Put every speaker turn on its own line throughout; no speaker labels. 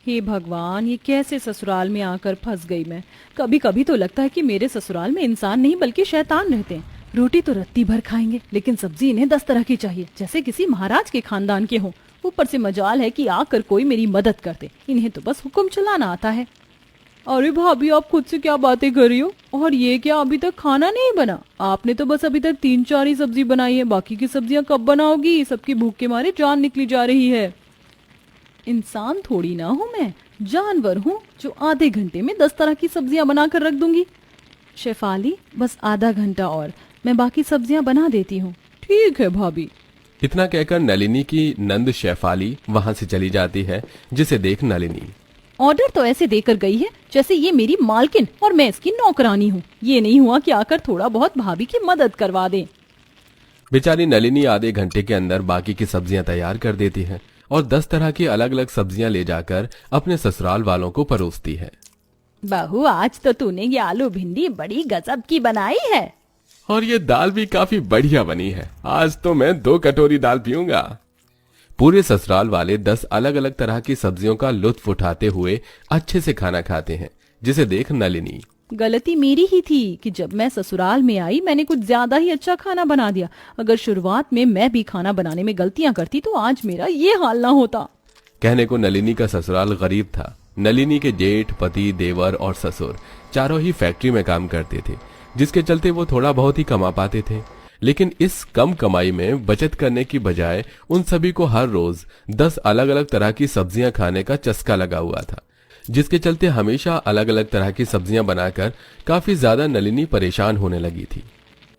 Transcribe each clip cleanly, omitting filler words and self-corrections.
हे भगवान, ये कैसे ससुराल में आकर फंस गई मैं। कभी कभी तो लगता है कि मेरे ससुराल में इंसान नहीं बल्कि शैतान रहते हैं। रोटी तो रत्ती भर खाएंगे लेकिन सब्जी इन्हें 10 तरह की चाहिए, जैसे किसी महाराज के खानदान के हों। ऊपर से मजाल है कि आकर कोई मेरी मदद कर दे, इन्हें तो बस हुक्म चलाना आता है। अरे भाभी, आप खुद से क्या बातें कर रही हो? और ये क्या, अभी तक खाना नहीं बना? आपने तो बस अभी तक 3-4 ही सब्जी बनाई है, बाकी की सब्जियां कब बनाओगी? सबकी भूख के मारे जान निकली जा रही है। इंसान थोड़ी ना हूँ मैं, जानवर हूँ जो आधे घंटे में 10 तरह की सब्जियां बनाकर रख दूंगी। शेफाली, बस आधा घंटा और, मैं बाकी सब्जियां बना देती हूँ। ठीक है भाभी।
इतना कहकर नलिनी की नंद शेफाली वहां से चली जाती है, जिसे देख नलिनी।
ऑर्डर तो ऐसे देकर गई है जैसे ये मेरी मालकिन और मैं इसकी नौकरानी हूँ। ये नहीं हुआ कि आकर थोड़ा बहुत भाभी की मदद करवा दे।
बेचारी नलिनी आधे घंटे के अंदर बाकी की सब्जियां तैयार कर देती है और 10 तरह की अलग अलग सब्जियां ले जाकर अपने ससुराल वालों को परोसती है।
बहू, आज तो तूने ये आलू भिंडी बड़ी गजब की बनाई है।
और ये दाल भी काफी बढ़िया बनी है। आज तो मैं 2 कटोरी दाल पीऊंगा। पूरे ससुराल वाले 10 अलग अलग तरह की सब्जियों का लुत्फ उठाते हुए अच्छे से खाना खाते हैं, जिसे देख नलिनी।
गलती मेरी ही थी कि जब मैं ससुराल में आई मैंने कुछ ज्यादा ही अच्छा खाना बना दिया। अगर शुरुआत में मैं भी खाना बनाने में गलतियां करती तो आज मेरा ये हाल ना होता।
कहने को नलिनी का ससुराल गरीब था। नलिनी के जेठ, पति, देवर और ससुर चारों ही फैक्ट्री में काम करते थे, जिसके चलते वो थोड़ा बहुत ही कमा पाते थे। लेकिन इस कम कमाई में बचत करने की बजाय उन सभी को हर रोज 10 अलग अलग तरह की सब्जियां खाने का चस्का लगा हुआ था, जिसके चलते हमेशा अलग अलग तरह की सब्जियां बनाकर काफी ज्यादा नलिनी परेशान होने लगी थी।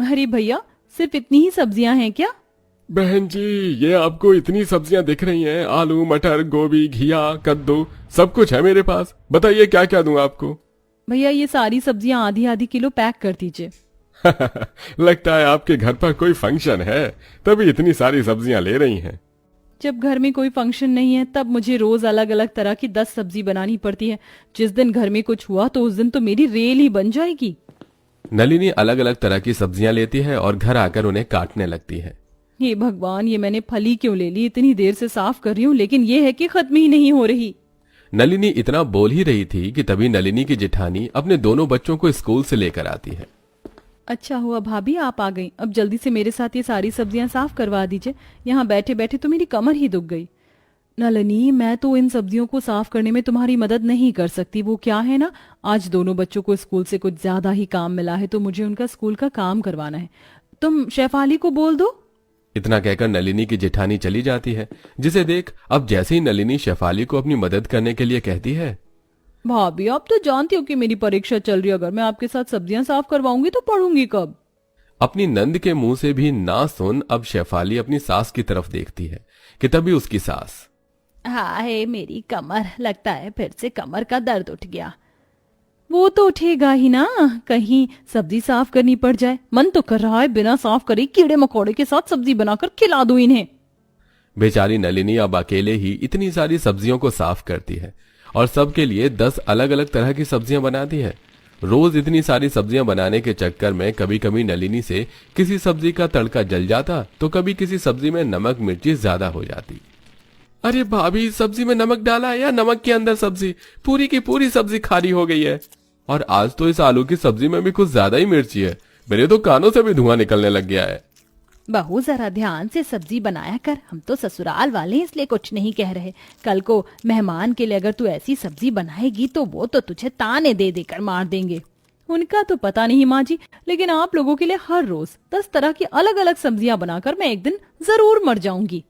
अरे भैया, सिर्फ इतनी ही सब्जियां हैं क्या?
बहन जी, ये आपको इतनी सब्जियां दिख रही हैं? आलू, मटर, गोभी, घिया, कद्दू, सब कुछ है मेरे पास। बताइए क्या क्या दूं आपको?
भैया, ये सारी सब्जियां आधी आधी किलो पैक कर दीजिए।
लगता है आपके घर पर कोई फंक्शन है, तभी इतनी सारी सब्जियां ले रही हैं।
जब घर में कोई फंक्शन नहीं है तब मुझे रोज अलग अलग तरह की 10 सब्जी बनानी पड़ती है। जिस दिन घर में कुछ हुआ तो उस दिन तो मेरी रेल ही बन जाएगी।
नलिनी अलग अलग तरह की सब्जियां लेती है और घर आकर उन्हें काटने लगती है।
हे भगवान, ये मैंने फली क्यों ले ली? इतनी देर से साफ कर रही हूँ लेकिन ये है कि खत्म ही नहीं हो रही।
नलिनी इतना बोल ही रही थी कि तभी नलिनी की जेठानी अपने दोनों बच्चों को स्कूल से लेकर आती है।
अच्छा हुआ भाभी आप आ गई। अब जल्दी से मेरे साथ ये सारी सब्जियां साफ करवा दीजिए। यहाँ बैठे बैठे तो मेरी कमर ही दुख गई। नलिनी, मैं तो इन सब्जियों को साफ करने में तुम्हारी मदद नहीं कर सकती। वो क्या है ना, आज दोनों बच्चों को स्कूल से कुछ ज्यादा ही काम मिला है तो मुझे उनका स्कूल का काम करवाना है। तुम शेफाली को बोल दो।
इतना कहकर नलिनी की जेठानी चली जाती है, जिसे देख अब जैसे ही नलिनी शेफाली को अपनी मदद करने के लिए कहती है।
भाभी, आप तो जानती हो कि मेरी परीक्षा चल रही है। अगर मैं आपके साथ सब्जियां साफ करवाऊंगी तो पढ़ूंगी कब?
अपनी नंद के मुंह से भी ना सुन अब शेफाली अपनी सास की तरफ देखती है कि तभी उसकी सास।
हाय मेरी कमर, लगता है फिर से कमर का दर्द उठ गया। वो तो उठेगा ही ना, कहीं सब्जी साफ करनी पड़ जाए। मन तो कर रहा है बिना साफ करे कीड़े मकोड़े के साथ सब्जी बनाकर खिला दूं इन्हें।
बेचारी नलिनी अब अकेले ही इतनी सारी सब्जियों को साफ करती है और सबके लिए 10 अलग अलग तरह की सब्जियां बनाती है। रोज इतनी सारी सब्जियां बनाने के चक्कर में कभी कभी नलिनी से किसी सब्जी का तड़का जल जाता तो कभी किसी सब्जी में नमक मिर्ची ज्यादा हो जाती। अरे भाभी, सब्जी में नमक डाला है या नमक के अंदर सब्जी? पूरी की पूरी सब्जी खारी हो गई है। और आज तो इस आलू की सब्जी में भी कुछ ज्यादा ही मिर्ची है। मेरे तो कानों से भी धुआं निकलने लग गया है।
बहू, जरा ध्यान से सब्जी बनाया कर। हम तो ससुराल वाले हैं इसलिए कुछ नहीं कह रहे। कल को मेहमान के लिए अगर तू ऐसी सब्जी बनाएगी तो वो तो तुझे ताने दे देकर मार देंगे। उनका तो पता नहीं माँ जी, लेकिन आप लोगों के लिए हर रोज 10 तरह की अलग अलग सब्जियां बनाकर मैं एक दिन जरूर मर जाऊंगी।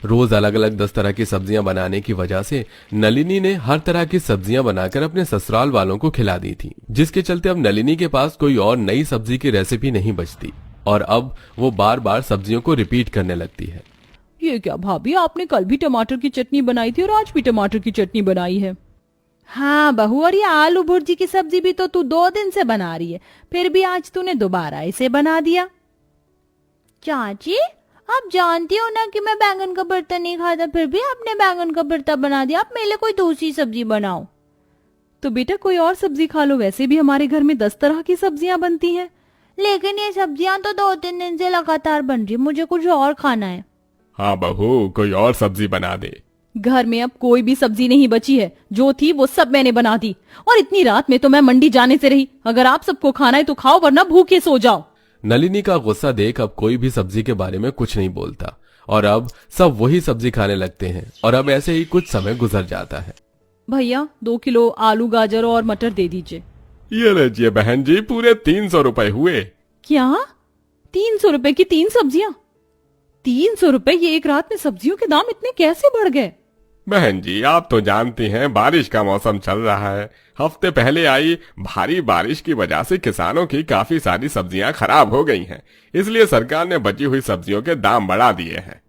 रोज अलग अलग 10 तरह की सब्जियां बनाने की वजह से नलिनी ने हर तरह की सब्जियां बनाकर अपने ससुराल वालों को खिला दी थी, जिसके चलते अब नलिनी के पास कोई और नई सब्जी की रेसिपी नहीं बचती और अब वो बार बार सब्जियों को रिपीट करने लगती है।
ये क्या भाभी, आपने कल भी टमाटर की चटनी बनाई थी और आज भी टमाटर की चटनी बनाई है। हाँ बहू, और ये आलू भुर्जी की सब्जी भी तो तू 2 दिन से बना रही है, फिर भी आज तूने दोबारा इसे बना दिया। चाची, आप जानती हो ना कि मैं बैंगन का भरता नहीं खाता, फिर भी आपने बैंगन का भरता बना दिया। आप मेरे लिए कोई दूसरी सब्जी बनाओ। तो बेटा कोई और सब्जी खा लो, वैसे भी हमारे घर में 10 तरह की सब्जियां बनती हैं। लेकिन ये सब्जियां तो 2-3 दिन से लगातार बन रही है, मुझे कुछ और खाना है।
हाँ बहू, कोई और सब्जी बना दे।
घर में अब कोई भी सब्जी नहीं बची है, जो थी वो सब मैंने बना दी। और इतनी रात में तो मैं मंडी जाने से रही। अगर आप सबको खाना है तो खाओ, वरना भूखे सो जाओ।
नलिनी का गुस्सा देख अब कोई भी सब्जी के बारे में कुछ नहीं बोलता और अब सब वही सब्जी खाने लगते हैं और अब ऐसे ही कुछ समय गुजर जाता है।
भैया 2 किलो आलू, गाजर और मटर दे दीजिए।
ये लीजिए बहन जी, पूरे 300 रुपए हुए।
क्या 300 रुपए की 3 सब्जियां? 300 रुपए? ये एक रात में सब्जियों के दाम इतने कैसे बढ़ गए?
बहन जी, आप तो जानती हैं बारिश का मौसम चल रहा है। हफ्ते पहले आई भारी बारिश की वजह से किसानों की काफी सारी सब्जियां खराब हो गई हैं, इसलिए सरकार ने बची हुई सब्जियों के दाम बढ़ा दिए हैं।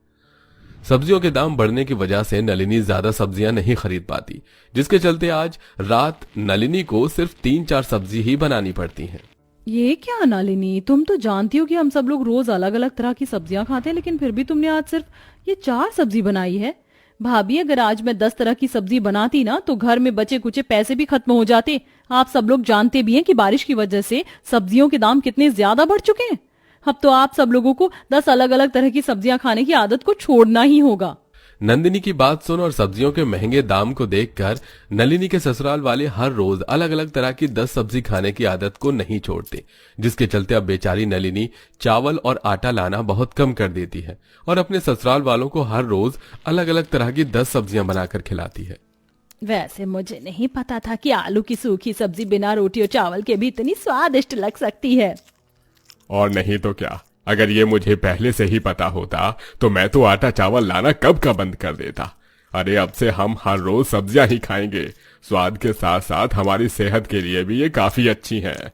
सब्जियों के दाम बढ़ने की वजह से नलिनी ज्यादा सब्जियां नहीं खरीद पाती, जिसके चलते आज रात नलिनी को सिर्फ 3-4 सब्जी ही बनानी पड़ती हैं।
ये क्या नलिनी, तुम तो जानती हो कि हम सब लोग रोज अलग अलग तरह की सब्जियां खाते हैं, लेकिन फिर भी तुमने आज सिर्फ ये 4 सब्जी बनाई है। भाभी, अगर आज मैं 10 तरह की सब्जी बनाती ना तो घर में बचे कुचे पैसे भी खत्म हो जाते। आप सब लोग जानते भी हैं कि बारिश की वजह से सब्जियों के दाम कितने ज्यादा बढ़ चुके हैं। अब तो आप सब लोगों को 10 अलग अलग तरह की सब्जियां खाने की आदत को छोड़ना ही होगा।
नंदिनी की बात सुन और सब्जियों के महंगे दाम को देखकर नलिनी के ससुराल वाले हर रोज अलग अलग तरह की 10 सब्जी खाने की आदत को नहीं छोड़ते, जिसके चलते अब बेचारी नलिनी चावल और आटा लाना बहुत कम कर देती है और अपने ससुराल वालों को हर रोज अलग अलग तरह की 10 सब्जियां बनाकर खिलाती है।
वैसे मुझे नहीं पता था कि आलू की सूखी सब्जी बिना रोटी और चावल के भी इतनी स्वादिष्ट लग सकती है।
और नहीं तो क्या, अगर ये मुझे पहले से ही पता होता तो मैं तो आटा चावल लाना कब का बंद कर देता। अरे अब से हम हर रोज सब्जियां ही खाएंगे। स्वाद के साथ साथ हमारी सेहत के लिए भी ये काफी अच्छी हैं।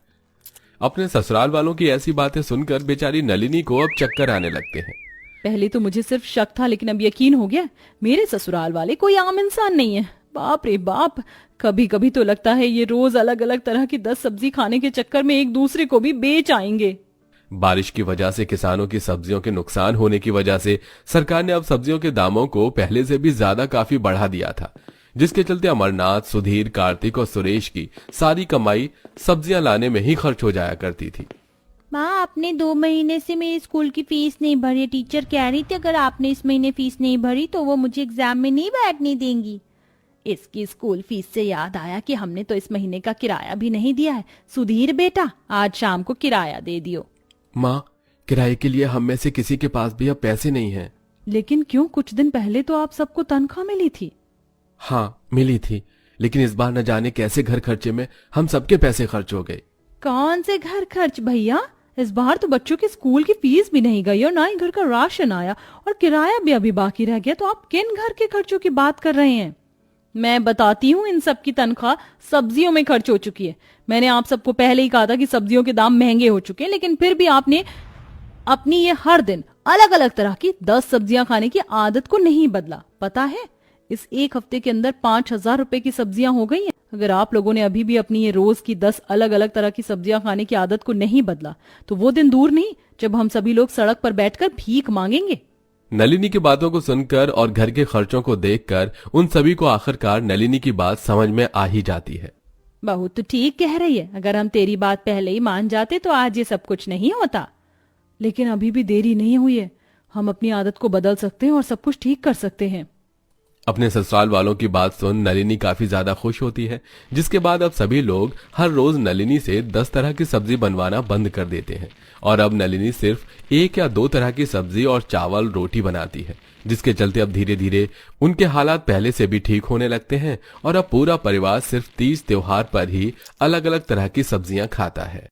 अपने ससुराल वालों की ऐसी बातें सुनकर बेचारी नलिनी को अब चक्कर आने लगते हैं।
पहले तो मुझे सिर्फ शक था, लेकिन अब यकीन हो गया मेरे ससुराल वाले कोई आम इंसान नहीं है। बाप रे बाप, कभी कभी तो लगता है ये रोज अलग अलग तरह की 10 सब्जी खाने के चक्कर में एक दूसरे को भी बेच आएंगे।
बारिश की वजह से किसानों की सब्जियों के नुकसान होने की वजह से सरकार ने अब सब्जियों के दामों को पहले से भी ज्यादा काफी बढ़ा दिया था, जिसके चलते अमरनाथ, सुधीर, कार्तिक और सुरेश की सारी कमाई सब्जियां लाने में ही खर्च हो जाया करती थी।
माँ, आपने 2 महीने से मेरी स्कूल की फीस नहीं भरी। टीचर कह रही थी अगर आपने इस महीने फीस नहीं भरी तो वो मुझे एग्जाम में नहीं बैठने देंगी। इसकी स्कूल फीस से याद आया कि हमने तो इस महीने का किराया भी नहीं दिया है। सुधीर बेटा, आज शाम को किराया दे दियो।
माँ, किराए के लिए हम में से किसी के पास भी अब पैसे नहीं हैं।
लेकिन क्यों, कुछ दिन पहले तो आप सबको तनख्वाह मिली थी।
हाँ मिली थी, लेकिन इस बार न जाने कैसे घर खर्चे में हम सबके पैसे खर्च हो गए।
कौन से घर खर्च भैया? इस बार तो बच्चों की स्कूल की फीस भी नहीं गई और ना ही घर का राशन आया और किराया भी अभी बाकी रह गया। तो आप किन घर के खर्चों की बात कर रहे हैं? मैं बताती हूँ, इन सब की तनख्वाह सब्जियों में खर्च हो चुकी है। मैंने आप सबको पहले ही कहा था कि सब्जियों के दाम महंगे हो चुके हैं, लेकिन फिर भी आपने अपनी ये हर दिन अलग अलग तरह की 10 सब्जियां खाने की आदत को नहीं बदला। पता है, इस एक हफ्ते के अंदर 5,000 रुपए की सब्जियां हो गई हैं। अगर आप लोगों ने अभी भी अपनी ये रोज की 10 अलग अलग तरह की सब्जियां खाने की आदत को नहीं बदला तो वो दिन दूर नहीं जब हम सभी लोग सड़क पर बैठकर भीख मांगेंगे।
नलिनी की बातों को सुनकर और घर के खर्चों को देखकर उन सभी को आखिरकार नलिनी की बात समझ में आ ही जाती है।
बहू तो ठीक कह रही है, अगर हम तेरी बात पहले ही मान जाते तो आज ये सब कुछ नहीं होता। लेकिन अभी भी देरी नहीं हुई है, हम अपनी आदत को बदल सकते हैं और सब कुछ ठीक कर सकते हैं।
अपने ससुराल वालों की बात सुन नलिनी काफी ज्यादा खुश होती है, जिसके बाद अब सभी लोग हर रोज नलिनी से 10 तरह की सब्जी बनवाना बंद कर देते हैं और अब नलिनी सिर्फ 1 या 2 तरह की सब्जी और चावल रोटी बनाती है, जिसके चलते अब धीरे धीरे उनके हालात पहले से भी ठीक होने लगते हैं और अब पूरा परिवार सिर्फ तीज त्योहार पर ही अलग अलग तरह की सब्जियां खाता है।